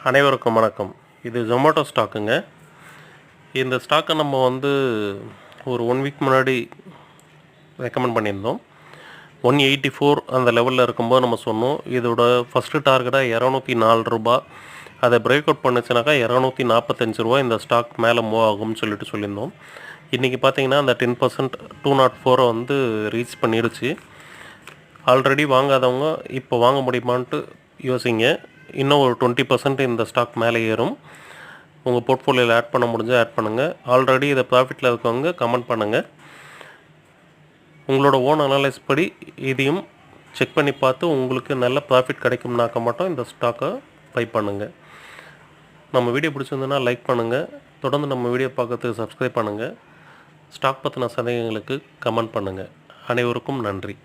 அனைவருக்கும் வணக்கம். இது ஜொமேட்டோ ஸ்டாக்குங்க. இந்த ஸ்டாக்கை நம்ம ஒரு 1 வீக் முன்னாடி ரெக்கமெண்ட் பண்ணியிருந்தோம். 184 அந்த லெவலில் இருக்கும்போது நம்ம சொன்னோம், இதோட ஃபஸ்ட்டு டார்கெட்டாக ரூ. 204. அதை பிரேக் அவுட் பண்ணுச்சுனாக்கா ரூ. 245 இந்த ஸ்டாக் மேலே மூவ் ஆகும்னு சொல்லியிருந்தோம். இன்றைக்கி பார்த்தீங்கன்னா அந்த 10% 204 ரீச் பண்ணிடுச்சு. ஆல்ரெடி வாங்காதவங்க இப்போ வாங்க முடியுமான்ட்டு யோசிங்க. இன்னும் ஒரு 20% இந்த ஸ்டாக் மேலே ஏறும். உங்கள் போர்ட்ஃபோலியோவில் ஆட் பண்ண முடிஞ்சால் ஆட் பண்ணுங்கள். ஆல்ரெடி இதை ப்ராஃபிட்டில் இருக்கவங்க கமெண்ட் பண்ணுங்கள். உங்களோட ஓன் அனலைஸ் படி இதையும் செக் பண்ணி பார்த்து உங்களுக்கு நல்ல ப்ராஃபிட் கிடைக்கும்னாக்க மட்டும் இந்த ஸ்டாக்கை பை பண்ணுங்கள். நம்ம வீடியோ பிடிச்சிருந்ததுன்னா லைக் பண்ணுங்கள். தொடர்ந்து நம்ம வீடியோ பார்க்கறதுக்கு சப்ஸ்கிரைப் பண்ணுங்கள். ஸ்டாக் பற்றின சந்தேகங்களுக்கு கமெண்ட் பண்ணுங்கள். அனைவருக்கும் நன்றி.